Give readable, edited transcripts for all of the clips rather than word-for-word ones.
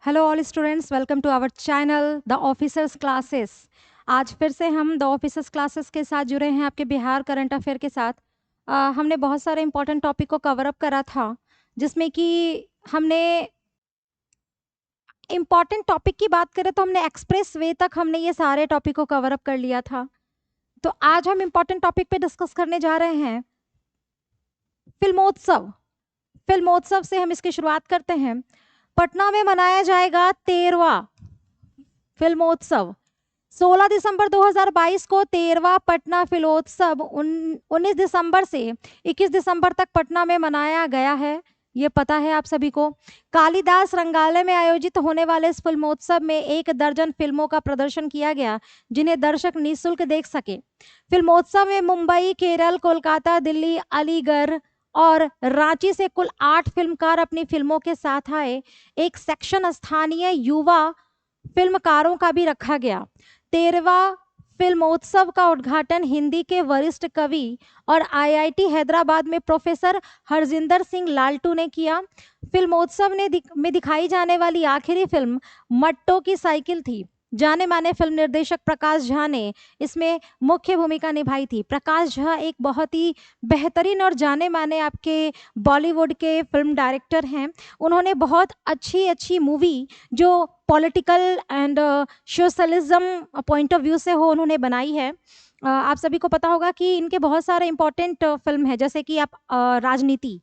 Hello all students, welcome to our channel the officers classes. आज फिर से हम द ऑफिसर्स क्लासेस के साथ जुड़े हैं आपके बिहार करंट अफेयर के साथ। हमने बहुत सारे इंपॉर्टेंट टॉपिक को कवर अप करा था, जिसमें कि हमने इंपॉर्टेंट टॉपिक की बात करें तो हमने एक्सप्रेस वे तक हमने ये सारे टॉपिक को कवर अप कर लिया था। तो आज हम इंपॉर्टेंट टॉपिक पे डिस्कस करने जा रहे हैं फिल्मोत्सव। फिल्मोत्सव से हम इसकी शुरुआत करते हैं। पटना में मनाया जाएगा 13वां फिल्मोत्सव। 16 दिसंबर 2022 को 13वां पटना फिल्मोत्सव 19 दिसंबर से 21 दिसंबर तक पटना में मनाया गया है। ये पता है आप सभी को। कालिदास रंगालय में आयोजित होने वाले इस फिल्मोत्सव में 1 दर्जन फिल्मों का प्रदर्शन किया गया, जिन्हें दर्शक निःशुल्क देख सके। फिल्मोत्सव में मुंबई, केरल, कोलकाता, दिल्ली, अलीगढ़ और रांची से कुल 8 फिल्मकार अपनी फिल्मों के साथ आए। एक सेक्शन स्थानीय युवा फिल्मकारों का भी रखा गया। 13वां फिल्मोत्सव का उद्घाटन हिंदी के वरिष्ठ कवि और आईआईटी हैदराबाद में प्रोफेसर हरजिंदर सिंह लालटू ने किया। फिल्मोत्सव में दिखाई जाने वाली आखिरी फिल्म मट्टो की साइकिल थी। जाने माने फिल्म निर्देशक प्रकाश झा ने इसमें मुख्य भूमिका निभाई थी। प्रकाश झा एक बहुत ही बेहतरीन और जाने माने आपके बॉलीवुड के फिल्म डायरेक्टर हैं। उन्होंने बहुत अच्छी अच्छी मूवी जो political and socialism point of view से हो उन्होंने बनाई है। आप सभी को पता होगा कि इनके बहुत सारे इंपॉर्टेंट फिल्म है, जैसे कि आप राजनीति,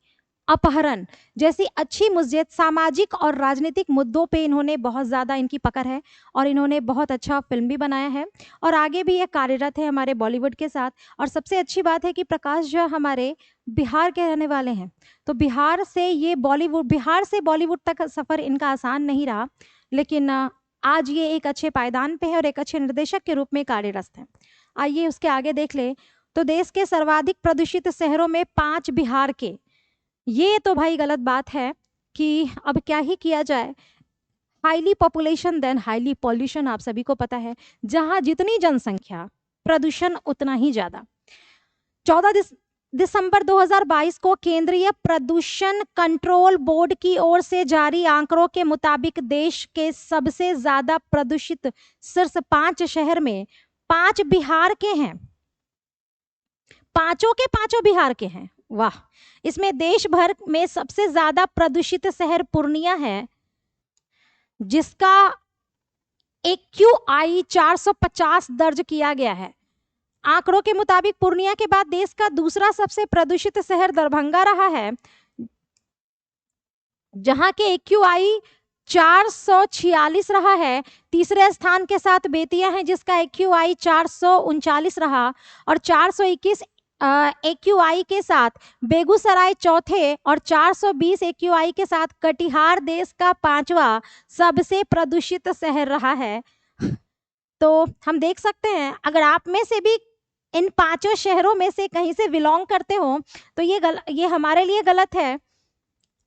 अपहरण जैसी अच्छी मुद्दे, सामाजिक और राजनीतिक मुद्दों पे इन्होंने बहुत ज़्यादा इनकी पकड़ है और इन्होंने बहुत अच्छा फिल्म भी बनाया है और आगे भी ये कार्यरत है हमारे बॉलीवुड के साथ। और सबसे अच्छी बात है कि प्रकाश झा हमारे बिहार के रहने वाले हैं, तो बिहार से बॉलीवुड तक सफ़र इनका आसान नहीं रहा, लेकिन आज ये एक अच्छे पायदान पे है और एक अच्छे निर्देशक के रूप में कार्यरत हैं। आइए उसके आगे देख ले। तो देश के सर्वाधिक प्रदूषित शहरों में 5 बिहार के। ये तो भाई गलत बात है कि अब क्या ही किया जाए। Highly population then highly pollution, आप सभी को पता है। जहां जितनी जनसंख्या, प्रदूषण उतना ही ज्यादा। 14 दिसंबर 2022 को केंद्रीय प्रदूषण कंट्रोल बोर्ड की ओर से जारी आंकड़ों के मुताबिक देश के सबसे ज्यादा प्रदूषित शीर्ष 5 शहर में 5 बिहार के हैं। पांचों के पांचों बिहार के हैं। वाह। इसमें देश भर में सबसे ज्यादा प्रदूषित शहर पूर्णिया है, जिसका AQI 450 दर्ज किया गया है। आंकड़ों के मुताबिक पूर्णिया के बाद देश का दूसरा सबसे प्रदूषित शहर दरभंगा रहा है, जहां के AQI 446 रहा है। तीसरे स्थान के साथ बेतिया है, जिसका AQI 439 रहा और 421 AQI के साथ बेगूसराय चौथे और 420 AQI के साथ कटिहार देश का 5वां सबसे प्रदूषित शहर रहा है। तो हम देख सकते हैं, अगर आप में से भी इन 5 शहरों में से कहीं से बिलोंग करते हो तो ये हमारे लिए गलत है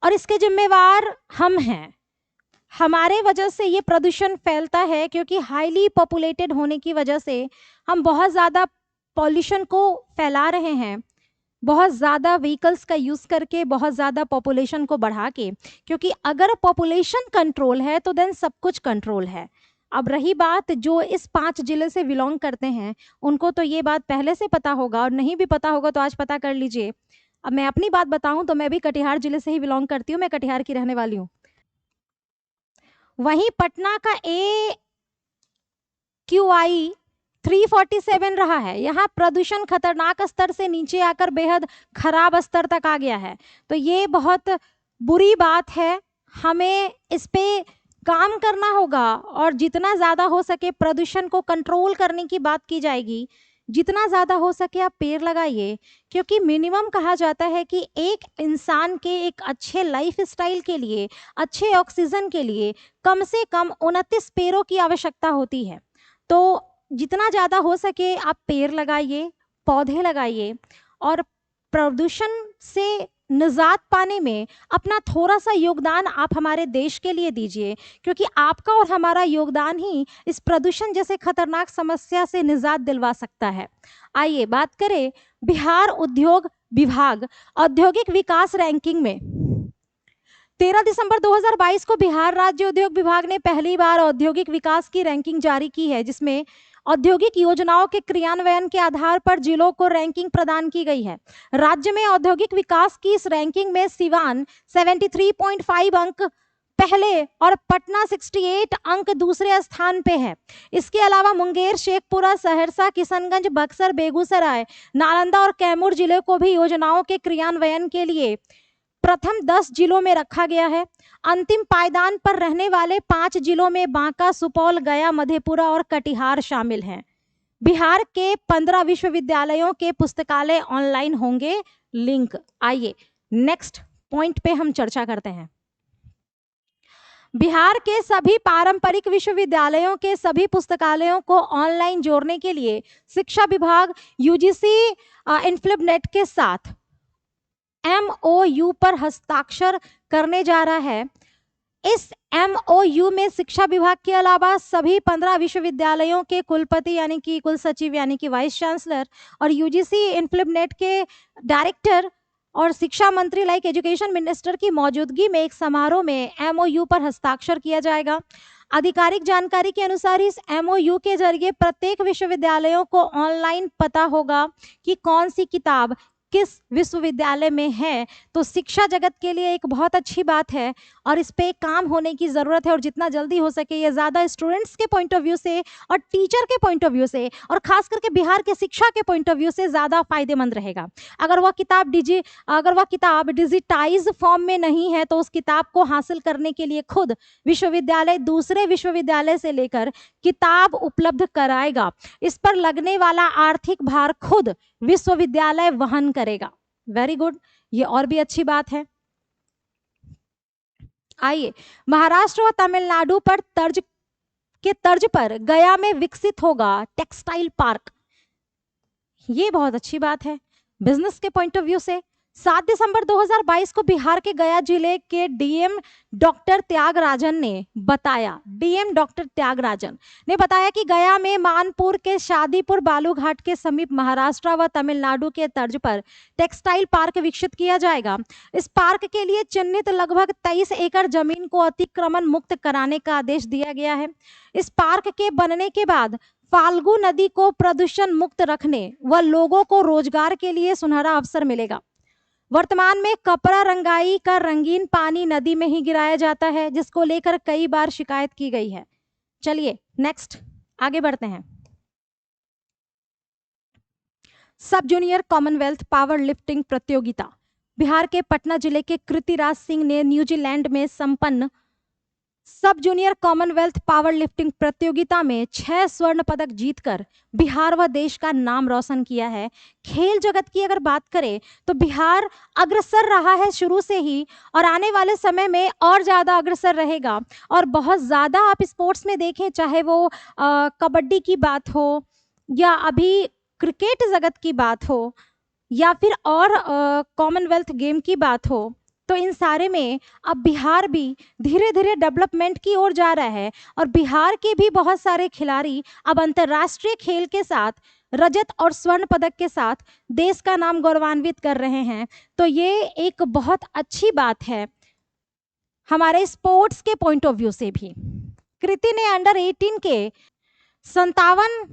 और इसके जिम्मेवार हम हैं। हमारे वजह से ये प्रदूषण फैलता है, क्योंकि हाईली पॉपुलेटेड होने की वजह से हम बहुत ज़्यादा पॉल्यूशन को फैला रहे हैं, बहुत ज़्यादा व्हीकल्स का यूज़ करके, बहुत ज़्यादा पॉपुलेशन को बढ़ा के। क्योंकि अगर पॉपुलेशन कंट्रोल है तो देन सब कुछ कंट्रोल है। अब रही बात जो इस 5 जिले से बिलोंग करते हैं, उनको तो ये बात पहले से पता होगा, और नहीं भी पता होगा तो आज पता कर लीजिए। अब मैं अपनी बात बताऊं तो मैं भी कटिहार जिले से ही बिलोंग करती हूँ, मैं कटिहार की रहने वाली हूँ। वहीं पटना का AQI 347 रहा है। यहाँ प्रदूषण खतरनाक स्तर से नीचे आकर बेहद खराब स्तर तक आ गया है। तो ये बहुत बुरी बात है, हमें इस पे काम करना होगा और जितना ज़्यादा हो सके प्रदूषण को कंट्रोल करने की बात की जाएगी। जितना ज़्यादा हो सके आप पेड़ लगाइए, क्योंकि मिनिमम कहा जाता है कि एक इंसान के एक अच्छे लाइफ स्टाइल के लिए, अच्छे ऑक्सीजन के लिए कम से कम 29 पेड़ों की आवश्यकता होती है। तो जितना ज़्यादा हो सके आप पेड़ लगाइए, पौधे लगाइए और प्रदूषण से निजात पाने में अपना थोड़ा सा योगदान आप हमारे देश के लिए दीजिए, क्योंकि आपका और हमारा योगदान ही इस प्रदूषण जैसे खतरनाक समस्या से निजात दिलवा सकता है। आइए बात करें बिहार उद्योग विभाग औद्योगिक विकास रैंकिंग में। 13 दिसंबर 2022 को बिहार राज्य उद्योग विभाग ने पहली बार औद्योगिक विकास की रैंकिंग जारी की है, जिसमें औद्योगिक योजनाओं के क्रियान्वयन के आधार पर जिलों को रैंकिंग प्रदान की गई है। राज्य में औद्योगिक विकास की इस रैंकिंग में सिवान 73.5 अंक पहले और पटना 68 अंक दूसरे स्थान पे है। इसके अलावा मुंगेर, शेखपुरा, सहरसा, किशनगंज, बक्सर, बेगूसराय, नालंदा और कैमूर जिले को भी योजनाओं के क्रियान्वयन के लिए प्रथम 10 जिलों में रखा गया है। अंतिम पायदान पर रहने वाले 5 जिलों में बांका, सुपौल, गया, मधेपुरा और कटिहार शामिल हैं। बिहार के 15 विश्वविद्यालयों के पुस्तकालय ऑनलाइन होंगे लिंक। आइए नेक्स्ट पॉइंट पे हम चर्चा करते हैं। बिहार के सभी पारंपरिक विश्वविद्यालयों के सभी पुस्तकालयों को ऑनलाइन जोड़ने के लिए शिक्षा विभाग यूजीसी इन्फ्लिबनेट के साथ MOU पर हस्ताक्षर करने जा रहा है। इस MOU में शिक्षा विभाग के अलावा सभी 15 विश्वविद्यालयों के कुलपति यानी कि कुल सचिव यानी कि वाइस चांसलर और यूजीसी इन्फ्लिबनेट के डायरेक्टर और शिक्षा मंत्री लाइक एजुकेशन मिनिस्टर की मौजूदगी में एक समारोह में MOU पर हस्ताक्षर किया जाएगा। आधिकारिक जानकारी के अनुसार इस MOU के जरिए प्रत्येक विश्वविद्यालयों को ऑनलाइन पता होगा कि कौन सी किताब किस विश्वविद्यालय में है। तो शिक्षा जगत के लिए एक बहुत अच्छी बात है और इस पे काम होने की ज़रूरत है और जितना जल्दी हो सके ये ज़्यादा स्टूडेंट्स के पॉइंट ऑफ व्यू से और टीचर के पॉइंट ऑफ व्यू से और खास करके बिहार के शिक्षा के पॉइंट ऑफ व्यू से ज़्यादा फायदेमंद रहेगा। अगर वह किताब डिजिटाइज फॉर्म में नहीं है तो उस किताब को हासिल करने के लिए खुद विश्वविद्यालय दूसरे विश्वविद्यालय से लेकर किताब उपलब्ध कराएगा। इस पर लगने वाला आर्थिक भार खुद विश्वविद्यालय वहन करेगा। वेरी गुड, ये और भी अच्छी बात है। आइए महाराष्ट्र और तमिलनाडु पर तर्ज पर गया में विकसित होगा टेक्सटाइल पार्क। ये बहुत अच्छी बात है बिजनेस के पॉइंट ऑफ व्यू से। 7 दिसंबर 2022 को बिहार के गया जिले के डीएम डॉक्टर त्यागराजन ने बताया कि गया में मानपुर के शादीपुर बालूघाट के समीप महाराष्ट्र व तमिलनाडु के तर्ज पर टेक्सटाइल पार्क विकसित किया जाएगा। इस पार्क के लिए चिन्हित लगभग 23 एकड़ जमीन को अतिक्रमण मुक्त कराने का आदेश दिया गया है। इस पार्क के बनने के बाद फाल्गु नदी को प्रदूषण मुक्त रखने व लोगों को रोजगार के लिए सुनहरा अवसर मिलेगा। वर्तमान में कपड़ा रंगाई का रंगीन पानी नदी में ही गिराया जाता है, जिसको लेकर कई बार शिकायत की गई है। चलिए नेक्स्ट आगे बढ़ते हैं। सब जूनियर कॉमनवेल्थ पावर लिफ्टिंग प्रतियोगिता। बिहार के पटना जिले के कृतिराज सिंह ने न्यूजीलैंड में संपन्न सब जूनियर कॉमनवेल्थ पावर लिफ्टिंग प्रतियोगिता में 6 स्वर्ण पदक जीतकर बिहार व देश का नाम रोशन किया है। खेल जगत की अगर बात करें तो बिहार अग्रसर रहा है शुरू से ही और आने वाले समय में और ज़्यादा अग्रसर रहेगा। और बहुत ज़्यादा आप स्पोर्ट्स में देखें, चाहे वो कबड्डी की बात हो या अभी क्रिकेट जगत की बात हो या फिर और कॉमनवेल्थ गेम की बात हो, तो इन सारे में अब बिहार भी धीरे धीरे डेवलपमेंट की ओर जा रहा है और बिहार के भी बहुत सारे खिलाड़ी अब अंतर्राष्ट्रीय खेल के साथ रजत और स्वर्ण पदक के साथ देश का नाम गौरवान्वित कर रहे हैं। तो ये एक बहुत अच्छी बात है हमारे स्पोर्ट्स के पॉइंट ऑफ व्यू से भी। कृति ने अंडर 18 के 57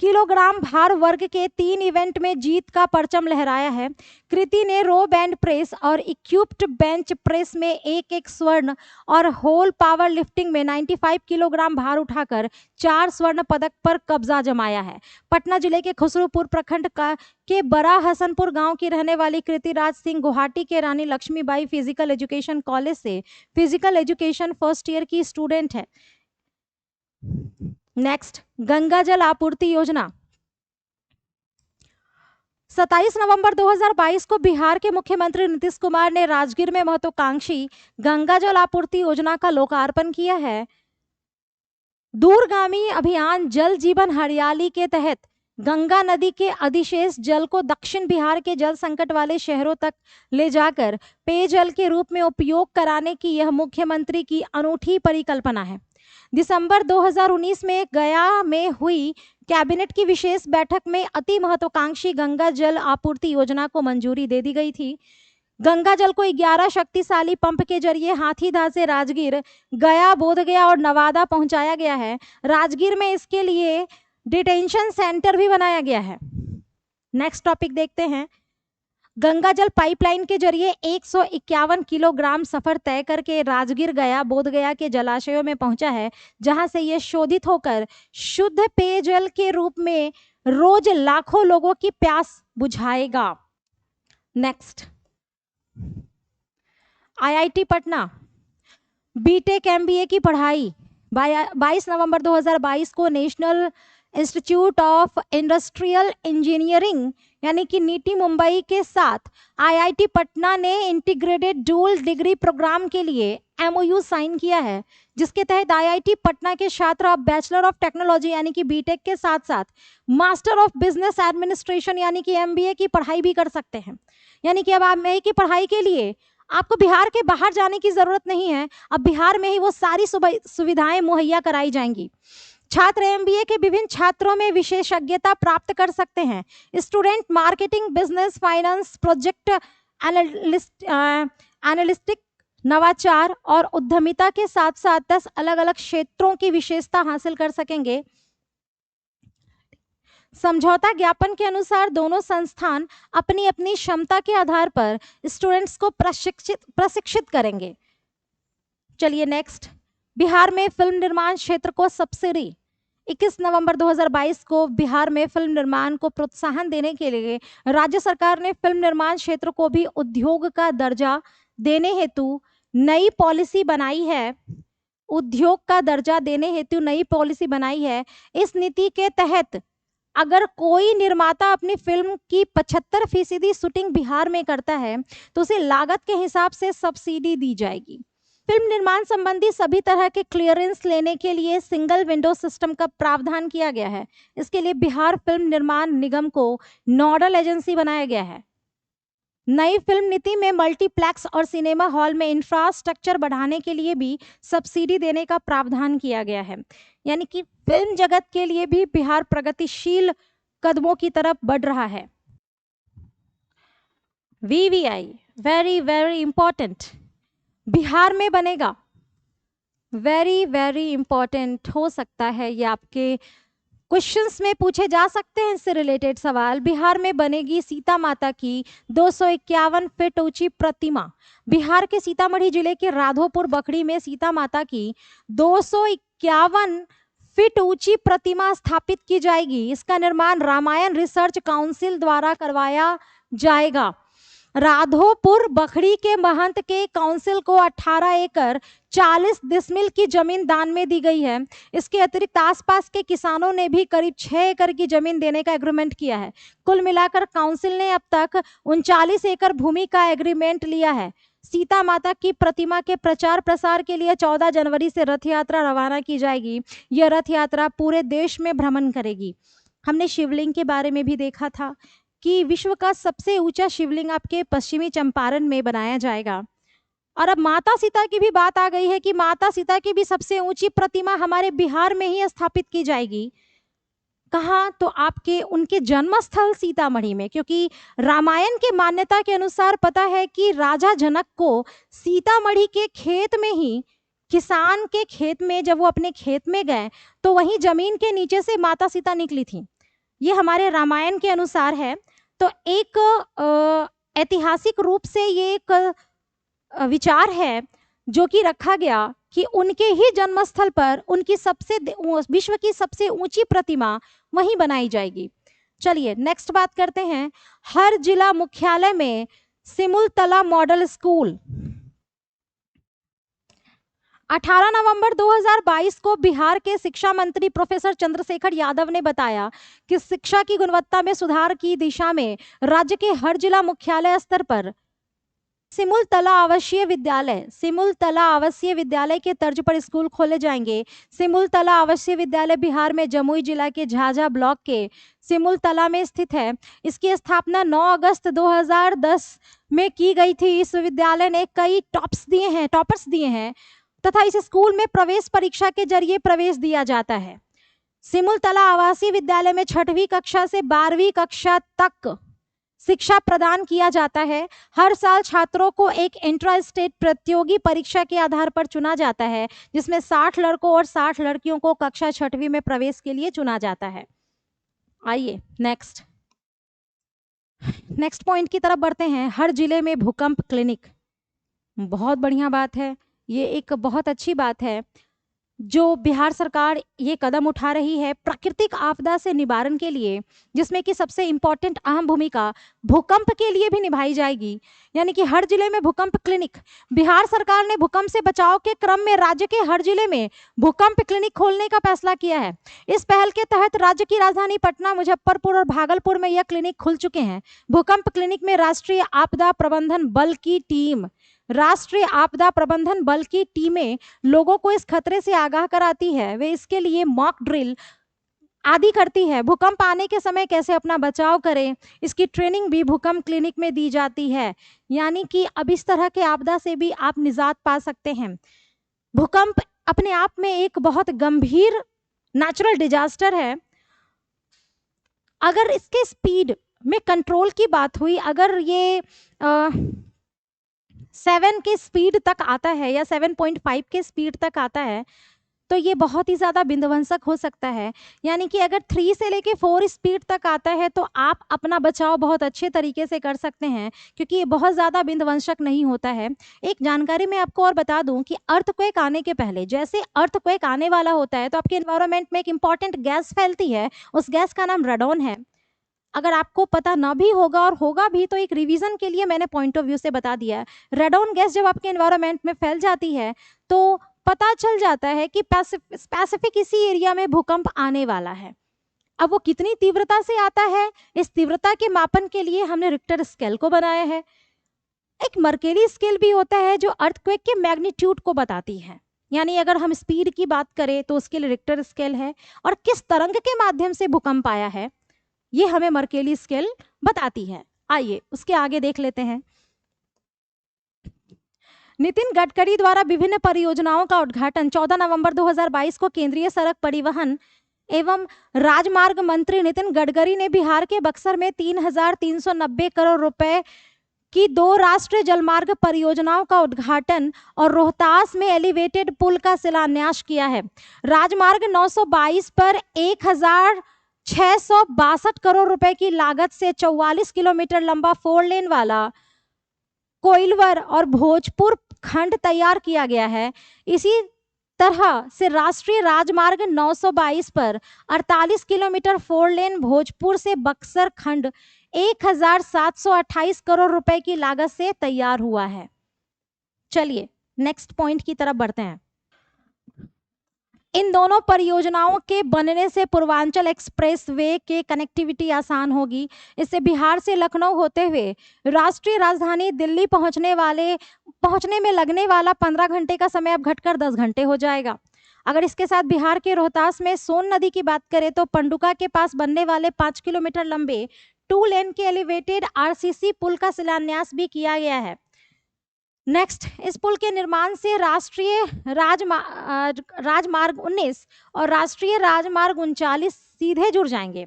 किलोग्राम भार वर्ग के 3 इवेंट में जीत का परचम लहराया है। कृति ने रो बैंड प्रेस और इक्विप्ड बेंच प्रेस में एक स्वर्ण और होल पावर लिफ्टिंग में 95 किलोग्राम भार उठाकर 4 स्वर्ण पदक पर कब्जा जमाया है। पटना जिले के खुसरूपुर प्रखंड के बड़ा हसनपुर गांव की रहने वाली कृतिराज सिंह गुवाहाटी के रानी लक्ष्मीबाई फिजिकल एजुकेशन कॉलेज से फिजिकल एजुकेशन फर्स्ट ईयर की स्टूडेंट है। नेक्स्ट, गंगा जल आपूर्ति योजना। 27 नवंबर 2022 को बिहार के मुख्यमंत्री नीतीश कुमार ने राजगीर में महत्वाकांक्षी गंगा जल आपूर्ति योजना का लोकार्पण किया है। दूरगामी अभियान जल जीवन हरियाली के तहत गंगा नदी के अधिशेष जल को दक्षिण बिहार के जल संकट वाले शहरों तक ले जाकर पेयजल के रूप में उपयोग कराने की यह मुख्यमंत्री की अनूठी परिकल्पना है। दिसंबर 2019 में गया में हुई कैबिनेट की विशेष बैठक में अति महत्वाकांक्षी गंगा जल आपूर्ति योजना को मंजूरी दे दी गई थी। गंगा जल को 11 शक्तिशाली पंप के जरिए हाथीदह से राजगीर, गया, बोधगया और नवादा पहुंचाया गया है। राजगीर में इसके लिए डिटेंशन सेंटर भी बनाया गया है। नेक्स्ट टॉपिक देखते हैं। गंगा जल पाइपलाइन के जरिए 151 किलोग्राम सफर तय करके राजगीर, गया, बोधगया के जलाशयों में पहुंचा है, जहां से यह शोधित होकर शुद्ध पेयजल के रूप में रोज लाखों लोगों की प्यास बुझाएगा। Next, IIT Patna B Tech MBA की पढ़ाई 22 नवंबर 2022 को national institute of industrial engineering यानी कि नीटी मुंबई के साथ आईआईटी पटना ने इंटीग्रेटेड डुअल डिग्री प्रोग्राम के लिए एमओयू साइन किया है, जिसके तहत आईआईटी पटना के छात्र अब बैचलर ऑफ टेक्नोलॉजी यानी कि बीटेक के साथ साथ मास्टर ऑफ बिजनेस एडमिनिस्ट्रेशन यानी कि एमबीए की पढ़ाई भी कर सकते हैं। यानी कि अब एमबीए की पढ़ाई के लिए आपको बिहार के बाहर जाने की जरूरत नहीं है, अब बिहार में ही वो सारी सुविधाएं मुहैया कराई जाएंगी। छात्र एमबीए के विभिन्न छात्रों में विशेषज्ञता प्राप्त कर सकते हैं। Student marketing, business, finance, project analytic, नवाचार और उद्यमिता के साथ साथ 10 अलग अलग क्षेत्रों की विशेषता हासिल कर सकेंगे। समझौता ज्ञापन के अनुसार दोनों संस्थान अपनी अपनी क्षमता के आधार पर स्टूडेंट्स को प्रशिक्षित करेंगे। चलिए नेक्स्ट, बिहार में फिल्म निर्माण क्षेत्र को सब्सिडी 21 नवंबर 2022 को बिहार में फिल्म निर्माण को प्रोत्साहन देने के लिए राज्य सरकार ने फिल्म निर्माण क्षेत्र को भी उद्योग का दर्जा देने हेतु नई पॉलिसी बनाई है। उद्योग का दर्जा देने हेतु नई पॉलिसी बनाई है। इस नीति के तहत अगर कोई निर्माता अपनी फिल्म की 75% शूटिंग बिहार में करता है तो उसे लागत के हिसाब से सब्सिडी दी जाएगी। फिल्म निर्माण संबंधी सभी तरह के क्लियरेंस लेने के लिए सिंगल विंडो सिस्टम का प्रावधान किया गया है। इसके लिए बिहार फिल्म निर्माण निगम को नोडल एजेंसी बनाया गया है। नई फिल्म नीति में मल्टीप्लेक्स और सिनेमा हॉल में इंफ्रास्ट्रक्चर बढ़ाने के लिए भी सब्सिडी देने का प्रावधान किया गया है। यानी कि फिल्म जगत के लिए भी बिहार प्रगतिशील कदमों की तरफ बढ़ रहा है। VVI very very important Bihar में बनेगा, वेरी वेरी इंपॉर्टेंट हो सकता है, ये आपके क्वेश्चंस में पूछे जा सकते हैं इससे रिलेटेड सवाल। बिहार में बनेगी सीता माता की 251 फीट ऊंची प्रतिमा। बिहार के सीतामढ़ी जिले के राधोपुर बखरी में सीता माता की 251 फीट ऊंची प्रतिमा स्थापित की जाएगी। इसका निर्माण रामायण रिसर्च काउंसिल द्वारा करवाया जाएगा। राधोपुर बखरी के महंत के काउंसिल को 18 एकड़ 40 डिसमिल की जमीन दान में दी गई है। इसके अतिरिक्त आसपास के किसानों ने भी करीब 6 एकड़ की जमीन देने का एग्रीमेंट किया है। कुल मिलाकर काउंसिल ने अब तक 39 एकड़ भूमि का एग्रीमेंट लिया है। सीता माता की प्रतिमा के प्रचार प्रसार के लिए 14 जनवरी से रथ यात्रा रवाना की जाएगी। यह रथ यात्रा पूरे देश में भ्रमण करेगी। हमने शिवलिंग के बारे में भी देखा था कि विश्व का सबसे ऊंचा शिवलिंग आपके पश्चिमी चंपारण में बनाया जाएगा। और अब माता सीता की भी बात आ गई है कि माता सीता की भी सबसे ऊंची प्रतिमा हमारे बिहार में ही स्थापित की जाएगी। कहाँ? तो आपके उनके जन्मस्थल सीतामढ़ी में, क्योंकि रामायण के मान्यता के अनुसार पता है कि राजा जनक को सीतामढ़ी के खेत में ही, किसान के खेत में जब वो अपने खेत में गए तो वहीं जमीन के नीचे से माता सीता निकली थी। ये हमारे रामायण के अनुसार है। तो एक ऐतिहासिक रूप से ये एक विचार है जो कि रखा गया कि उनके ही जन्मस्थल पर उनकी विश्व की सबसे ऊंची प्रतिमा वहीं बनाई जाएगी। चलिए नेक्स्ट बात करते हैं। हर जिला मुख्यालय में सिमुलतला मॉडल स्कूल 18 नवंबर 2022 को बिहार के शिक्षा मंत्री प्रोफेसर चंद्रशेखर यादव ने बताया कि शिक्षा की गुणवत्ता में सुधार की दिशा में राज्य के हर जिला मुख्यालय स्तर पर सिमुलतला आवासीय विद्यालय के तर्ज पर स्कूल खोले जाएंगे। सिमुलतला आवासीय विद्यालय बिहार में जमुई जिला के झाझा ब्लॉक के सिमुलतला में स्थित है। इसकी स्थापना 9 अगस्त 2010 में की गई थी। इस विद्यालय ने कई टॉपर्स दिए हैं तथा इस स्कूल में प्रवेश परीक्षा के जरिए प्रवेश दिया जाता है। सिमुलतला आवासीय विद्यालय में 6वीं कक्षा से 12वीं कक्षा तक शिक्षा प्रदान किया जाता है। हर साल छात्रों को एक इंट्रा स्टेट प्रतियोगी परीक्षा के आधार पर चुना जाता है, जिसमें 60 लड़कों और 60 लड़कियों को कक्षा 6वीं में प्रवेश के लिए चुना जाता है। आइए नेक्स्ट पॉइंट की तरफ बढ़ते हैं। हर जिले में भूकंप क्लिनिक, बहुत बढ़िया बात है, ये एक बहुत अच्छी बात है जो बिहार सरकार ये कदम उठा रही है प्राकृतिक आपदा से निवारण के लिए, जिसमें कि सबसे इम्पोर्टेंट अहम भूमिका भूकंप के लिए भी निभाई जाएगी। यानी कि हर जिले में भूकंप क्लिनिक, बिहार सरकार ने भूकंप से बचाव के क्रम में राज्य के हर जिले में भूकंप क्लिनिक खोलने का फैसला किया है। इस पहल के तहत राज्य की राजधानी पटना, मुजफ्फरपुर और भागलपुर में यह क्लिनिक खुल चुके हैं। भूकंप क्लिनिक में राष्ट्रीय आपदा प्रबंधन बल की टीम, राष्ट्रीय आपदा प्रबंधन बल की टीमें लोगों को इस खतरे से आगाह कराती है। वे इसके लिए मॉक ड्रिल आदि करती है। भूकंप आने के समय कैसे अपना बचाव करें, इसकी ट्रेनिंग भी भूकंप क्लिनिक में दी जाती है। यानी कि अब इस तरह के आपदा से भी आप निजात पा सकते हैं। भूकंप अपने आप में एक बहुत गंभीर नेचुरल डिजास्टर है। अगर इसके स्पीड में कंट्रोल की बात हुई, अगर ये 7 के स्पीड तक आता है या 7.5 के स्पीड तक आता है तो ये बहुत ही ज़्यादा विध्वंसक हो सकता है। यानी कि अगर 3 से लेके 4 स्पीड तक आता है तो आप अपना बचाव बहुत अच्छे तरीके से कर सकते हैं, क्योंकि ये बहुत ज़्यादा विध्वंसक नहीं होता है। एक जानकारी मैं आपको और बता दूं कि अर्थक्वेक आने के पहले, जैसे अर्थक्वेक आने वाला होता है तो आपके एनवायरनमेंट में एक इंपॉर्टेंट गैस फैलती है, उस गैस का नाम रेडॉन है। अगर आपको पता ना भी होगा और होगा भी तो एक रिवीजन के लिए मैंने पॉइंट ऑफ व्यू से बता दिया है। रेडॉन गैस जब आपके एनवायरनमेंट में फैल जाती है तो पता चल जाता है कि स्पेसिफिक इसी एरिया में भूकंप आने वाला है। अब वो कितनी तीव्रता से आता है, इस तीव्रता के मापन के लिए हमने रिक्टर स्केल को बनाया है। एक मर्केली स्केल भी होता है जो अर्थक्वेक के मैग्नीट्यूड को बताती है। यानी अगर हम स्पीड की बात करें तो उसके लिए रिक्टर स्केल है, और किस तरंग के माध्यम से भूकंप आया है ये हमें मर्केली स्केल बताती है। आइए उसके आगे देख लेते हैं। नितिन गडकरी द्वारा विभिन्न परियोजनाओं का उद्घाटन 14 नवंबर 2022 को केंद्रीय सड़क परिवहन एवं राजमार्ग मंत्री नितिन गडकरी ने बिहार के बक्सर में 3,390 करोड़ रुपए की 2 राष्ट्रीय जलमार्ग परियोजनाओं का उद्घाटन और रोहतास में एलिवेटेड पुल का शिलान्यास किया है। राजमार्ग 922 पर 1,662 करोड़ रुपए की लागत से 44 किलोमीटर लंबा 4 लेन वाला कोइलवर और भोजपुर खंड तैयार किया गया है। इसी तरह से राष्ट्रीय राजमार्ग 922 पर 48 किलोमीटर 4 लेन भोजपुर से बक्सर खंड 1,728 करोड़ रुपए की लागत से तैयार हुआ है। चलिए नेक्स्ट पॉइंट की तरफ बढ़ते हैं। इन दोनों परियोजनाओं के बनने से पूर्वांचल एक्सप्रेस वे के कनेक्टिविटी आसान होगी। इससे बिहार से लखनऊ होते हुए राष्ट्रीय राजधानी दिल्ली पहुंचने में लगने वाला 15 घंटे का समय अब घटकर 10 घंटे हो जाएगा। अगर इसके साथ बिहार के रोहतास में सोन नदी की बात करें तो पंडुका के पास बनने वाले 5 किलोमीटर लंबे 2 लेन के एलिवेटेड आरसीसी पुल का शिलान्यास भी किया गया है। नेक्स्ट, इस पुल के निर्माण से राष्ट्रीय राजमार्ग 19 और राष्ट्रीय राजमार्ग 39 सीधे जुड़ जाएंगे।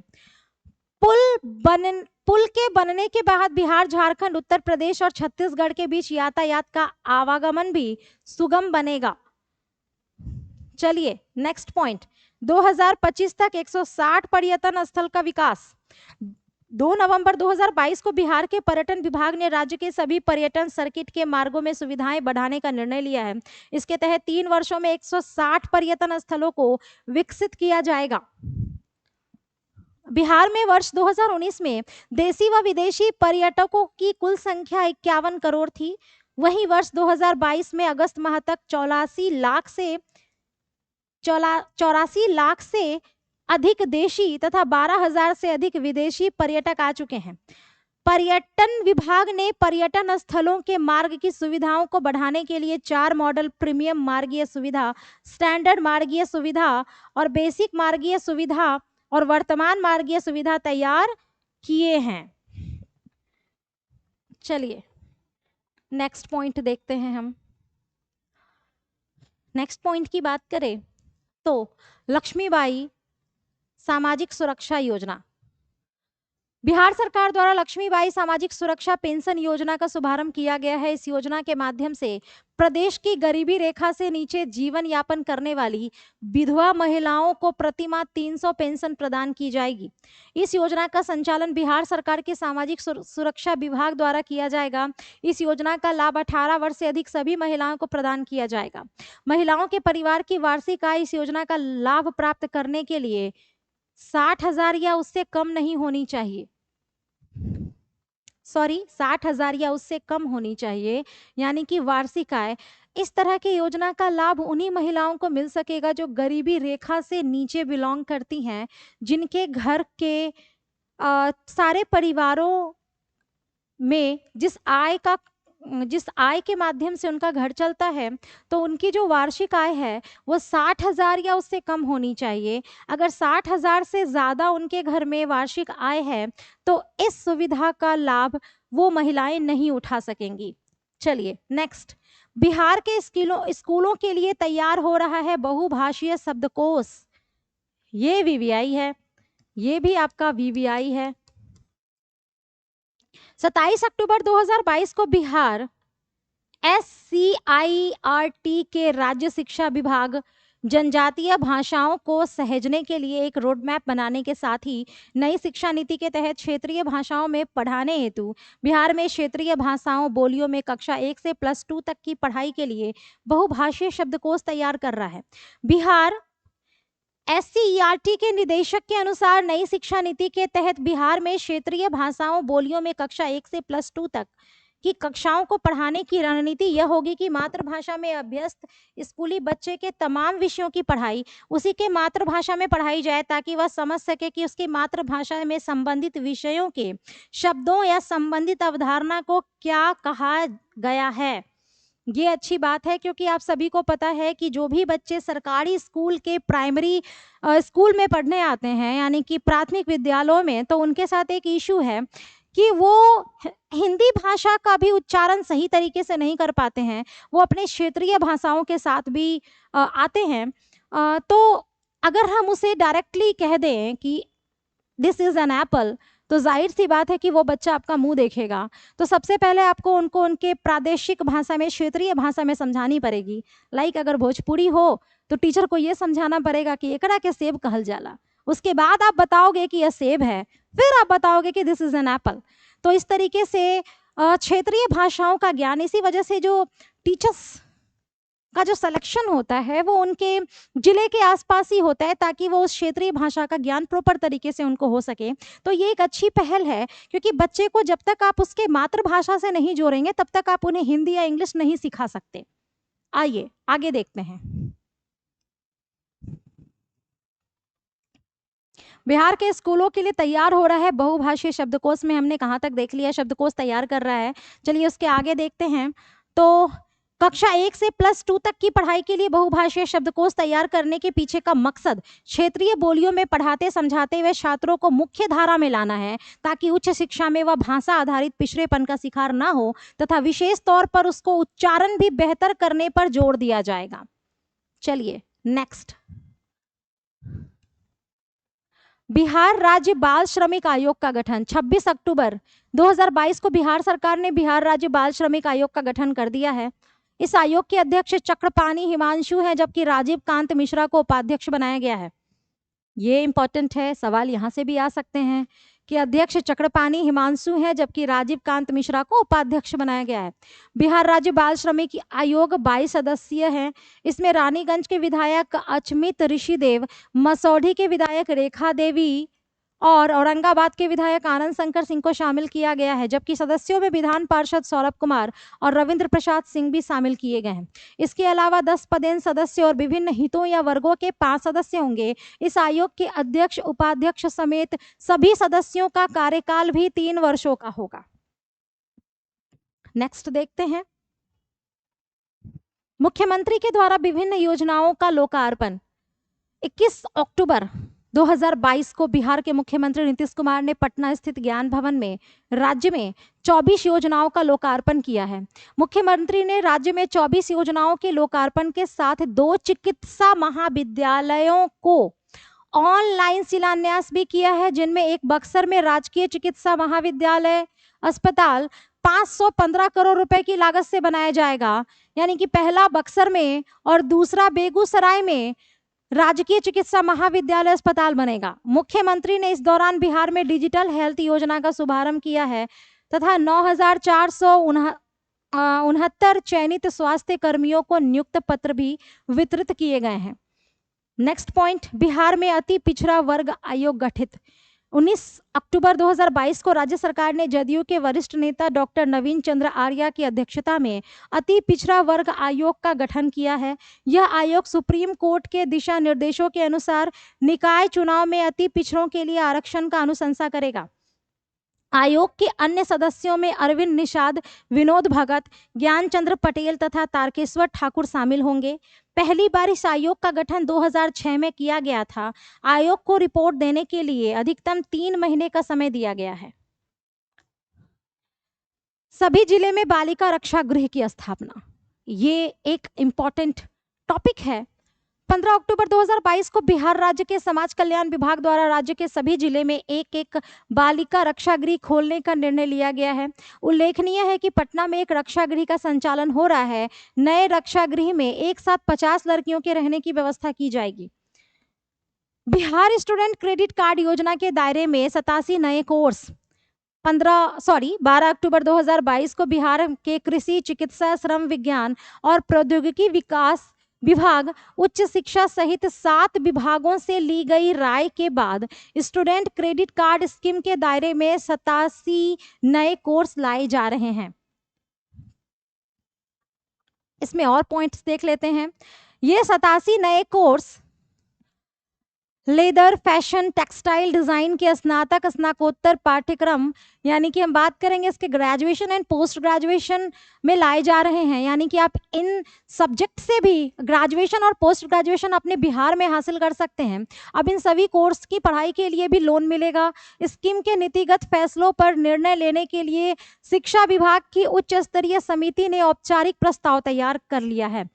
पुल के बनने के बाद बिहार, झारखंड, उत्तर प्रदेश और छत्तीसगढ़ के बीच यातायात का आवागमन भी सुगम बनेगा। चलिए नेक्स्ट पॉइंट, 2025 तक 160 पर्यटन स्थल का विकास। 2 नवंबर 2022 को बिहार के पर्यटन विभाग ने राज्य के सभी पर्यटन सर्किट के मार्गों में सुविधाएं बढ़ाने का निर्णय लिया है। इसके तहत 3 वर्षों में 160 पर्यटन स्थलों को विकसित किया जाएगा। बिहार में वर्ष 2019 में देशी व विदेशी पर्यटकों की कुल संख्या 51 करोड़ थी। वहीं वर्ष 2022 में अगस्त माह तक 84 लाख से अधिक देशी तथा 12,000 से अधिक विदेशी पर्यटक आ चुके हैं। पर्यटन विभाग ने पर्यटन स्थलों के मार्ग की सुविधाओं को बढ़ाने के लिए 4 मॉडल प्रीमियम मार्गीय सुविधा, स्टैंडर्ड मार्गीय सुविधा और बेसिक मार्गीय सुविधा और वर्तमान मार्गीय सुविधा तैयार किए हैं। चलिए नेक्स्ट पॉइंट देखते हैं हम। नेक्स्ट पॉइंट की बात करें तो लक्ष्मीबाई सामाजिक सुरक्षा योजना। बिहार सरकार द्वारा लक्ष्मीबाई सामाजिक सुरक्षा पेंशन योजना का शुभारंभ किया गया है। इस योजना के माध्यम से प्रदेश की गरीबी रेखा से नीचे जीवन यापन करने वाली विधवा महिलाओं को प्रतिमाह 300 पेंशन प्रदान की जाएगी। इस योजना का संचालन बिहार सरकार के सामाजिक सुरक्षा विभाग द्वारा किया जाएगा। इस योजना का लाभ 18 वर्ष से अधिक सभी महिलाओं को प्रदान किया जाएगा। महिलाओं के परिवार की वार्षिक आय इस योजना का लाभ प्राप्त करने के लिए 60,000 या उससे कम नहीं होनी चाहिए। 60,000 या उससे कम होनी चाहिए, यानी कि वार्षिक आय। इस तरह की योजना का लाभ उन्हीं महिलाओं को मिल सकेगा जो गरीबी रेखा से नीचे बिलोंग करती हैं, जिनके घर के सारे परिवारों में जिस आय के माध्यम से उनका घर चलता है, तो उनकी जो वार्षिक आय है वो 60,000 या उससे कम होनी चाहिए। अगर 60,000 से ज़्यादा उनके घर में वार्षिक आय है तो इस सुविधा का लाभ वो महिलाएं नहीं उठा सकेंगी। चलिए नेक्स्ट, बिहार के स्कूलों के लिए तैयार हो रहा है बहुभाषीय शब्दकोश। ये वीवीआई है, ये भी आपका वीवीआई है। 27 अक्टूबर 2022 को बिहार SCIRT के राज्य शिक्षा विभाग जनजातीय भाषाओं को सहेजने के लिए एक रोड मैप बनाने के साथ ही नई शिक्षा नीति के तहत क्षेत्रीय भाषाओं में पढ़ाने हेतु बिहार में क्षेत्रीय भाषाओं बोलियों में कक्षा 1 से +2 तक की पढ़ाई के लिए बहुभाषीय शब्दकोश तैयार कर रहा है। बिहार SCERT के निदेशक के अनुसार नई शिक्षा नीति के तहत बिहार में क्षेत्रीय भाषाओं बोलियों में कक्षा 1 से +2 तक की कक्षाओं को पढ़ाने की रणनीति यह होगी कि मातृभाषा में अभ्यस्त स्कूली बच्चे के तमाम विषयों की पढ़ाई उसी के मातृभाषा में पढ़ाई जाए, ताकि वह समझ सके कि उसकी मातृभाषा में संबंधित विषयों के शब्दों या संबंधित अवधारणा को क्या कहा गया है। ये अच्छी बात है, क्योंकि आप सभी को पता है कि जो भी बच्चे सरकारी स्कूल के प्राइमरी स्कूल में पढ़ने आते हैं, यानी कि प्राथमिक विद्यालयों में, तो उनके साथ एक इशू है कि वो हिंदी भाषा का भी उच्चारण सही तरीके से नहीं कर पाते हैं। वो अपने क्षेत्रीय भाषाओं के साथ भी आते हैं। तो अगर हम उसे डायरेक्टली कह दें कि दिस इज एन एप्पल, तो जाहिर सी बात है कि वो बच्चा आपका मुंह देखेगा। तो सबसे पहले आपको उनको उनके प्रादेशिक भाषा में, क्षेत्रीय भाषा में समझानी पड़ेगी। लाइक अगर भोजपुरी हो तो टीचर को ये समझाना पड़ेगा कि एकरा के सेब कहल जाला। उसके बाद आप बताओगे कि यह सेब है, फिर आप बताओगे कि दिस इज एन एप्पल। तो इस तरीके से क्षेत्रीय भाषाओं का ज्ञान, इसी वजह से जो टीचर्स का जो सिलेक्शन होता है वो उनके जिले के आसपास ही होता है, ताकि वो उस क्षेत्रीय भाषा का ज्ञान प्रॉपर तरीके से उनको हो सके। तो ये एक अच्छी पहल है, क्योंकि बच्चे को जब तक आप उसके मातृभाषा से नहीं जोड़ेंगे तब तक आप उन्हें हिंदी या इंग्लिश नहीं सिखा सकते। आइए आगे देखते हैं। बिहार के स्कूलों के लिए तैयार हो रहा है बहुभाषीय शब्दकोश में हमने कहाँ तक देख लिया, शब्दकोश तैयार कर रहा है। चलिए उसके आगे देखते हैं। तो कक्षा 1 से +2 तक की पढ़ाई के लिए बहुभाषीय शब्दकोश तैयार करने के पीछे का मकसद क्षेत्रीय बोलियों में पढ़ाते समझाते हुए छात्रों को मुख्य धारा में लाना है, ताकि उच्च शिक्षा में वह भाषा आधारित पिछड़ेपन का शिकार ना हो, तथा विशेष तौर पर उसको उच्चारण भी बेहतर करने पर जोर दिया जाएगा। चलिए नेक्स्ट, बिहार राज्य बाल श्रमिक आयोग का गठन। 26 अक्टूबर 2022 को बिहार सरकार ने बिहार राज्य बाल श्रमिक आयोग का गठन कर दिया है। इस आयोग के अध्यक्ष चक्रपाणी हिमांशु हैं, जबकि राजीव कांत मिश्रा को उपाध्यक्ष बनाया गया है। ये इंपॉर्टेंट है, सवाल यहाँ से भी आ सकते हैं कि अध्यक्ष चक्रपाणी हिमांशु हैं, जबकि राजीव कांत मिश्रा को उपाध्यक्ष बनाया गया है। बिहार राज्य बाल श्रमिक आयोग 22 सदस्यीय है। इसमें रानीगंज के विधायक अचमित ऋषिदेव, मसौढ़ी के विधायक रेखा देवी और औरंगाबाद के विधायक आनंद शंकर सिंह को शामिल किया गया है, जबकि सदस्यों में विधान पार्षद सौरभ कुमार और रविंद्र प्रसाद सिंह भी शामिल किए गए हैं। इसके अलावा 10 पदेन सदस्य और विभिन्न हितों या वर्गों के 5 सदस्य होंगे। इस आयोग के अध्यक्ष, उपाध्यक्ष समेत सभी सदस्यों का कार्यकाल भी 3 वर्षों का होगा। नेक्स्ट देखते हैं, मुख्यमंत्री के द्वारा विभिन्न योजनाओं का लोकार्पण। 21 अक्टूबर 2022 को बिहार के मुख्यमंत्री नीतीश कुमार ने पटना स्थित ज्ञान भवन में राज्य में 24 योजनाओं का लोकार्पण किया है। मुख्यमंत्री ने राज्य में 24 योजनाओं के लोकार्पण के साथ 2 चिकित्सा महाविद्यालयों को ऑनलाइन शिलान्यास भी किया है, जिनमें एक बक्सर में राजकीय चिकित्सा महाविद्यालय अस्पताल 515 करोड़ रुपए की लागत से बनाया जाएगा। यानी कि पहला बक्सर में और दूसरा बेगूसराय में राजकीय चिकित्सा महाविद्यालय अस्पताल बनेगा। मुख्यमंत्री ने इस दौरान बिहार में डिजिटल हेल्थ योजना का शुभारंभ किया है तथा 9,469 चयनित स्वास्थ्य कर्मियों को नियुक्त पत्र भी वितरित किए गए हैं। नेक्स्ट पॉइंट, बिहार में अति पिछड़ा वर्ग आयोग गठित। 19 अक्टूबर 2022 को राज्य सरकार ने जदयू के वरिष्ठ नेता डॉक्टर नवीन चंद्र आर्या की अध्यक्षता में अति पिछड़ा वर्ग आयोग का गठन किया है। यह आयोग सुप्रीम कोर्ट के दिशा निर्देशों के अनुसार निकाय चुनाव में अति पिछड़ों के लिए आरक्षण का अनुशंसा करेगा। आयोग के अन्य सदस्यों में अरविंद निषाद, विनोद भगत, ज्ञानचंद्र पटेल तथा तारकेश्वर ठाकुर शामिल होंगे। पहली बार इस आयोग का गठन 2006 में किया गया था। आयोग को रिपोर्ट देने के लिए अधिकतम 3 महीने का समय दिया गया है। सभी जिले में बालिका रक्षा गृह की स्थापना, ये एक इम्पॉर्टेंट टॉपिक है। 15 अक्टूबर 2022 को बिहार राज्य के समाज कल्याण विभाग द्वारा राज्य के सभी जिले में एक एक बालिका रक्षा गृह खोलने का निर्णय लिया गया है। उल्लेखनीय है कि पटना में एक रक्षा गृह का संचालन हो रहा है। नए रक्षा गृह में एक साथ 50 लड़कियों के रहने की व्यवस्था की जाएगी। बिहार स्टूडेंट क्रेडिट कार्ड योजना के दायरे में 87 नए कोर्स 12 अक्टूबर 2022 को बिहार के कृषि, चिकित्सा, श्रम विज्ञान और प्रौद्योगिकी विकास विभाग, उच्च शिक्षा सहित 7 विभागों से ली गई राय के बाद स्टूडेंट क्रेडिट कार्ड स्कीम के दायरे में 87 नए कोर्स लाए जा रहे हैं। इसमें और पॉइंट्स देख लेते हैं। ये 87 नए course leather, fashion, textile design के स्नातक, स्नाकोत्तर पाठ्यक्रम, यानी कि हम बात करेंगे इसके ग्रेजुएशन एंड पोस्ट ग्रेजुएशन में लाए जा रहे हैं। यानी कि आप इन सब्जेक्ट से भी ग्रेजुएशन और पोस्ट ग्रेजुएशन अपने बिहार में हासिल कर सकते हैं। अब इन सभी कोर्स की पढ़ाई के लिए भी लोन मिलेगा। स्कीम के नीतिगत फैसलों पर निर्णय लेने के लिए शिक्षा विभाग की उच्च स्तरीय समिति ने औपचारिक प्रस्ताव तैयार कर लिया है।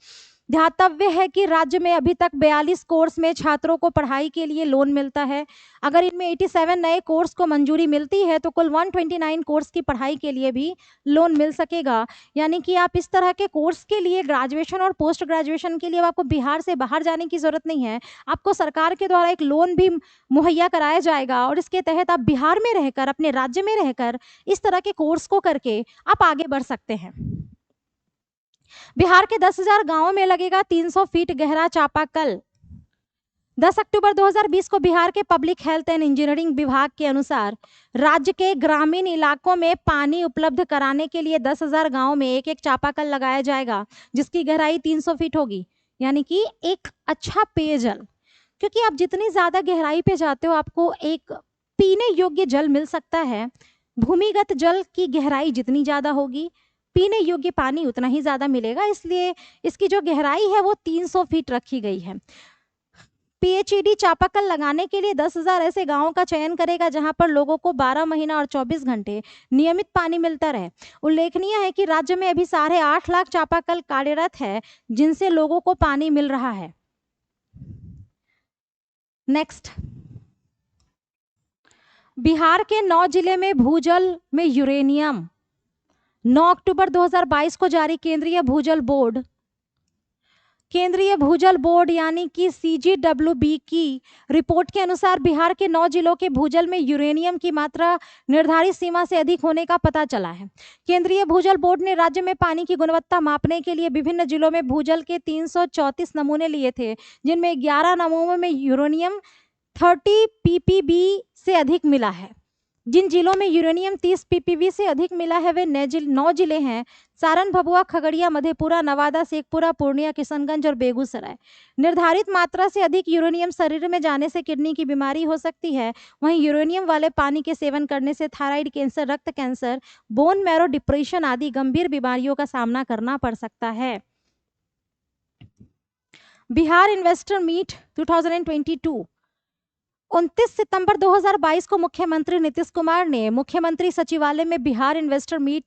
ध्यातव्य है कि राज्य में अभी तक 42 कोर्स में छात्रों को पढ़ाई के लिए लोन मिलता है। अगर इनमें 87 नए कोर्स को मंजूरी मिलती है तो कुल 129 कोर्स की पढ़ाई के लिए भी लोन मिल सकेगा। यानी कि आप इस तरह के कोर्स के लिए ग्रेजुएशन और पोस्ट ग्रेजुएशन के लिए आपको बिहार से बाहर जाने की जरूरत नहीं है। आपको सरकार के द्वारा एक लोन भी मुहैया कराया जाएगा और इसके तहत आप बिहार में रहकर, अपने राज्य में रहकर इस तरह के कोर्स को करके आप आगे बढ़ सकते हैं। बिहार के 10,000 गांवों में लगेगा 300 फीट गहरा चापाकल। 10 अक्टूबर 2020 को बिहार के पब्लिक हेल्थ एंड इंजीनियरिंग विभाग के अनुसार राज्य के ग्रामीण इलाकों में पानी उपलब्ध कराने के लिए 10,000 गांवों में एक एक चापाकल लगाया जाएगा, जिसकी गहराई 300 फीट होगी। यानी कि एक अच्छा पेयजल, क्योंकि आप जितनी ज्यादा गहराई पे जाते हो आपको एक पीने योग्य जल मिल सकता है। भूमिगत जल की गहराई जितनी ज्यादा होगी, पीने योग्य पानी उतना ही ज्यादा मिलेगा। इसलिए इसकी जो गहराई है वो 300 फीट रखी गई है। पीएचईडी चापाकल लगाने के लिए 10,000 ऐसे गांवों का चयन करेगा जहां पर लोगों को 12 महीना और 24 घंटे नियमित पानी मिलता रहे। उल्लेखनीय है कि राज्य में अभी 8.5 लाख चापाकल कार्यरत है, जिनसे लोगों को पानी मिल रहा है। नेक्स्ट, बिहार के 9 जिले में भूजल में यूरेनियम। 9 अक्टूबर 2022 को जारी केंद्रीय भूजल बोर्ड यानी कि CGWB की रिपोर्ट के अनुसार बिहार के 9 जिलों के भूजल में यूरेनियम की मात्रा निर्धारित सीमा से अधिक होने का पता चला है। केंद्रीय भूजल बोर्ड ने राज्य में पानी की गुणवत्ता मापने के लिए विभिन्न जिलों में भूजल के 334 नमूने लिए थे, जिनमें 11 नमूनों में यूरेनियम 30 ppb से अधिक मिला है। जिन जिलों में यूरेनियम 30 ppb से अधिक मिला है वे 9 जिले हैं: सारण, भभुआ, खगड़िया, मधेपुरा, नवादा, शेखपुरा, पूर्णिया, किशनगंज और बेगूसराय। निर्धारित मात्रा से अधिक यूरेनियम शरीर में जाने से किडनी की बीमारी हो सकती है। वहीं यूरेनियम वाले पानी के सेवन करने से थायराइड कैंसर, रक्त कैंसर, बोन मैरो डिप्रेशन आदि गंभीर बीमारियों का सामना करना पड़ सकता है। बिहार इन्वेस्टर मीट 2022 29 सितंबर 2022 को मुख्यमंत्री नीतीश कुमार ने मुख्यमंत्री सचिवालय में बिहार इन्वेस्टर मीट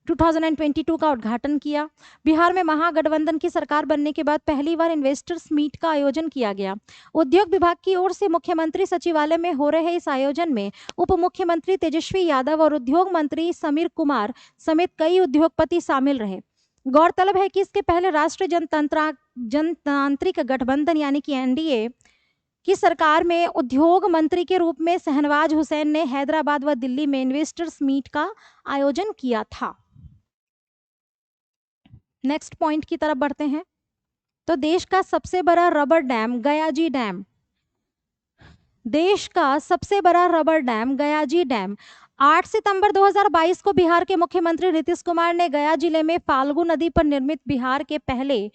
2022 का उद्घाटन किया। बिहार में महागठबंधन की सरकार बनने के बाद पहली बार इन्वेस्टर्स मीट का आयोजन किया गया। उद्योग विभाग की ओर से मुख्यमंत्री सचिवालय में हो रहे इस आयोजन में उप मुख्यमंत्री तेजस्वी यादव और उद्योग मंत्री समीर कुमार समेत कई उद्योगपति शामिल रहे। गौरतलब है कि इसके पहले राष्ट्रीय जनतांत्रिक गठबंधन यानी कि एनडीए की सरकार में उद्योग मंत्री के रूप में शहनवाज हुसैन ने हैदराबाद व दिल्ली में इन्वेस्टर्स मीट का आयोजन किया था। नेक्स्ट पॉइंट की तरफ बढ़ते हैं। तो देश का सबसे बड़ा रबर डैम गयाजी डैम, देश का सबसे बड़ा रबर डैम गयाजी डैम 8 सितंबर 2022 को बिहार के मुख्यमंत्री नीतीश कुमार ने गया जिले में फाल्गु नदी पर निर्मित बिहार के पहले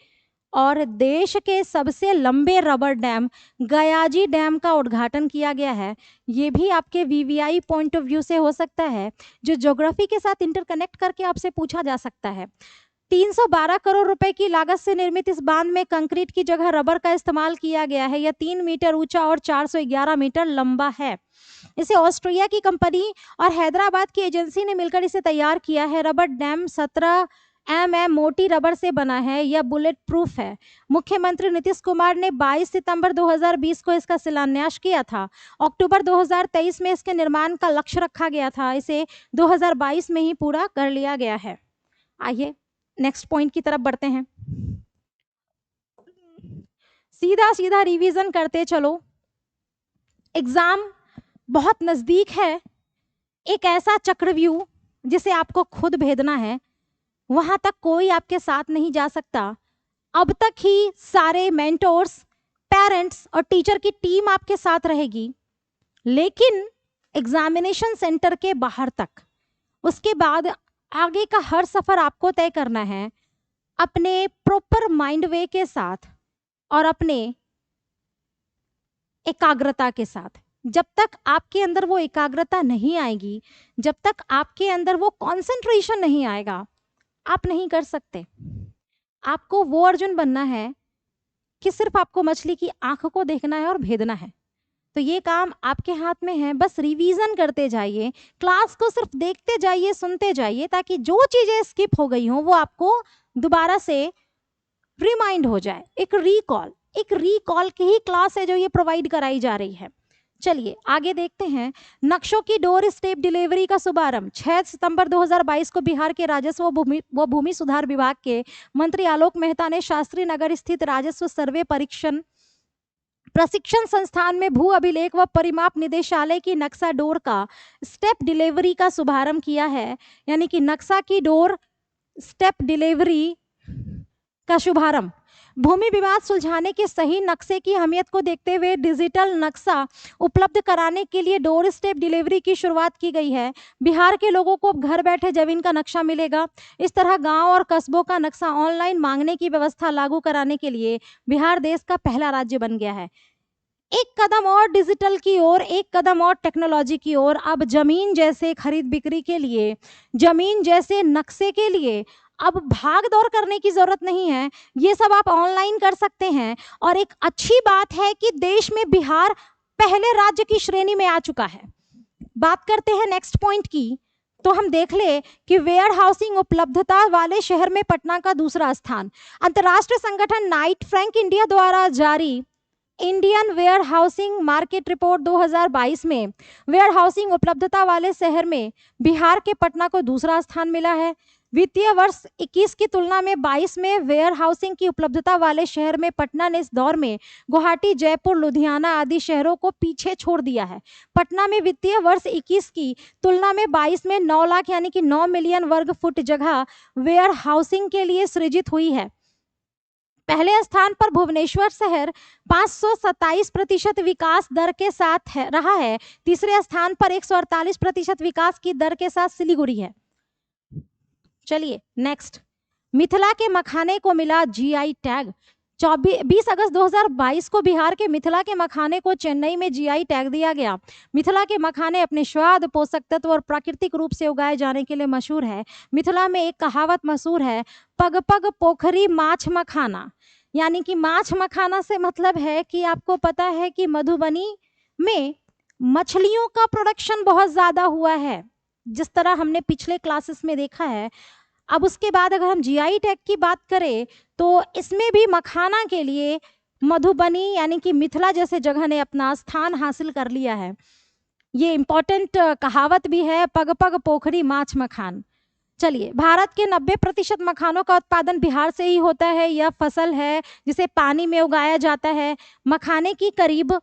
और देश के सबसे लंबे रबर डैम गयाजी डैम का उद्घाटन किया गया है। ये भी आपके वीवीआई पॉइंट ऑफ व्यू से हो सकता है, जो ज्योग्राफी के साथ इंटरकनेक्ट करके आपसे पूछा जा सकता है। 312 करोड़ रुपए की लागत से निर्मित इस बांध में कंक्रीट की जगह रबर का इस्तेमाल किया गया है। यह 3 मीटर ऊंचा और 411 मीटर लंबा है। इसे ऑस्ट्रिया की कंपनी और हैदराबाद की एजेंसी ने मिलकर इसे तैयार किया है। रबर डैम 17 mm मोटी रबर से बना है। यह बुलेट प्रूफ है। मुख्यमंत्री नीतीश कुमार ने 22 सितंबर 2020 को इसका शिलान्यास किया था। अक्टूबर 2023 में इसके निर्माण का लक्ष्य रखा गया था। इसे 2022 में ही पूरा कर लिया गया है। आइए नेक्स्ट पॉइंट की तरफ बढ़ते हैं। सीधा सीधा रिवीजन करते चलो, एग्जाम बहुत नजदीक है। एक ऐसा चक्रव्यूह जिसे आपको खुद भेदना है, वहां तक कोई आपके साथ नहीं जा सकता। अब तक ही सारे मेंटोर्स, पेरेंट्स और टीचर की टीम आपके साथ रहेगी, लेकिन एग्जामिनेशन सेंटर के बाहर तक, उसके बाद आगे का हर सफर आपको तय करना है अपने प्रॉपर माइंड वे के साथ और अपने एकाग्रता के साथ। जब तक आपके अंदर वो एकाग्रता नहीं आएगी, जब तक आपके अंदर वो कंसंट्रेशन नहीं आएगा, आप नहीं कर सकते। आपको वो अर्जुन बनना है कि सिर्फ आपको मछली की आंख को देखना है और भेदना है। तो ये काम आपके हाथ में है। बस रिवीजन करते जाइए, क्लास को सिर्फ देखते जाइए, सुनते जाइए, ताकि जो चीजें स्किप हो गई हों वो आपको दोबारा से रिमाइंड हो जाए। एक रिकॉल की ही क्लास है जो ये प्रोवाइड कराई जा रही है। चलिए आगे देखते हैं। नक्शों की डोर स्टेप डिलीवरी का शुभारंभ 6 सितंबर 2022 को बिहार के राजस्व व भूमि सुधार विभाग के मंत्री आलोक मेहता ने शास्त्री नगर स्थित राजस्व सर्वे प्रशिक्षण संस्थान में भू अभिलेख व परिमाप निदेशालय की नक्शा डोर का स्टेप डिलीवरी का शुभारंभ किया है। यानी कि नक्शा की डोर स्टेप डिलीवरी का शुभारंभ। भूमि विवाद सुलझाने के सही नक्शे की अहमियत को देखते हुए डिजिटल नक्शा उपलब्ध कराने के लिए डोर स्टेप डिलीवरी की शुरुआत की गई है। बिहार के लोगों को घर बैठे जमीन का नक्शा मिलेगा। इस तरह गांव और कस्बों का नक्शा ऑनलाइन मांगने की व्यवस्था लागू कराने के लिए बिहार देश का पहला राज्य बन गया है। एक कदम और डिजिटल की ओर, एक कदम और टेक्नोलॉजी की ओर। अब जमीन जैसे खरीद बिक्री के लिए, जमीन जैसे नक्शे के लिए अब भाग दौड़ करने की जरूरत नहीं है। ये सब आप ऑनलाइन कर सकते हैं। और एक अच्छी बात है कि देश में बिहार पहले राज्य की श्रेणी में आ चुका है। बात करते हैं नेक्स्ट पॉइंट की, तो हम देख ले कि वेयर हाउसिंग उपलब्धता वाले शहर में पटना का दूसरा स्थान। अंतर्राष्ट्रीय संगठन नाइट फ्रैंक इंडिया द्वारा जारी Indian wear housing market report 2022 में वेयर हाउसिंग उपलब्धता वाले शहर में बिहार के पटना को दूसरा स्थान मिला है। वित्तीय वर्ष 21 की तुलना में 22 में वेयर हाउसिंग की उपलब्धता वाले शहर में पटना ने इस दौर में गुवाहाटी, जयपुर, लुधियाना आदि शहरों को पीछे छोड़ दिया है। पटना में वित्तीय वर्ष 21 की तुलना में 22 में 9 लाख यानी कि 9 मिलियन वर्ग फुट जगह वेयर हाउसिंग के लिए सृजित हुई है। पहले स्थान पर भुवनेश्वर शहर 527% विकास दर के साथ रहा है। तीसरे स्थान पर 148% विकास की दर के साथ सिलीगुड़ी है। चलिए नेक्स्ट, मिथिला के मखाने को मिला जीआई टैग। 20 अगस्त 2022 को बिहार के मिथिला के मखाने को चेन्नई में जीआई टैग दिया गया। मिथिला के मखाने अपने स्वाद, पोषक तत्व और प्राकृतिक रूप से उगाए जाने के लिए मशहूर है। मिथिला में एक कहावत मशहूर है, पग पग पोखरी माछ मखाना। यानी कि माछ मखाना से मतलब है कि आपको पता है कि मधुबनी में मछलियों का प्रोडक्शन बहुत ज्यादा हुआ है। जिस तरह हमने पिछले क्लासेस में देखा है, अब उसके बाद अगर हम जीआई टैग की बात करें तो इसमें भी मखाना के लिए मधुबनी यानी कि मिथिला जैसे जगह ने अपना स्थान हासिल कर लिया है। ये इंपॉर्टेंट कहावत भी है, पग पग पोखरी माछ मखान। चलिए, भारत के 90% मखानों का उत्पादन बिहार से ही होता है। यह फसल है जिसे पानी में उगाया जाता है। मखाने की करीब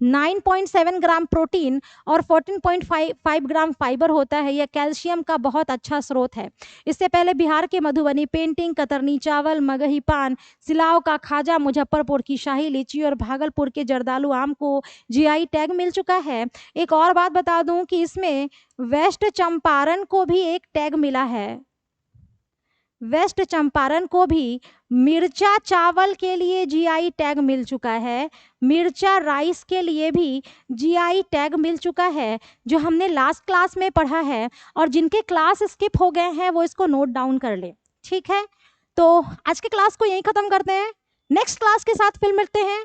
9.7 ग्राम प्रोटीन और 14.5 ग्राम फाइबर होता है। यह कैल्शियम का बहुत अच्छा स्रोत है। इससे पहले बिहार के मधुबनी पेंटिंग, कतरनी चावल, मगही पान, सिलाव का खाजा, मुजफ्फरपुर की शाही लीची और भागलपुर के जर्दालू आम को जीआई टैग मिल चुका है। एक और बात बता दूं कि इसमें वेस्ट चंपारण को भी एक टैग मिला है। वेस्ट चंपारण को भी मिर्चा चावल के लिए जीआई टैग मिल चुका है। मिर्चा राइस के लिए भी जीआई टैग मिल चुका है, जो हमने लास्ट क्लास में पढ़ा है। और जिनके क्लास स्किप हो गए हैं वो इसको नोट डाउन कर ले, ठीक है। तो आज के क्लास को यहीं खत्म करते हैं। नेक्स्ट क्लास के साथ फिर मिलते हैं।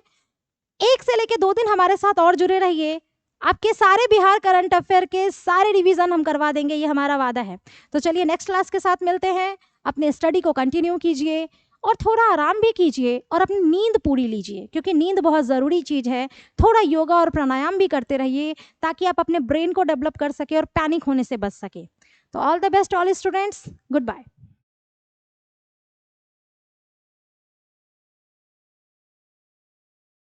1 से लेके 2 दिन हमारे साथ और जुड़े रहिए। आपके सारे बिहार करंट अफेयर के सारे रिवीजन हम करवा देंगे, ये हमारा वादा है। तो चलिए नेक्स्ट क्लास के साथ मिलते हैं। अपने स्टडी को कंटिन्यू कीजिए और थोड़ा आराम भी कीजिए और अपनी नींद पूरी लीजिए, क्योंकि नींद बहुत ज़रूरी चीज़ है। थोड़ा योगा और प्राणायाम भी करते रहिए ताकि आप अपने ब्रेन को डेवलप कर सके और पैनिक होने से बच सके। तो all the best all students, good bye.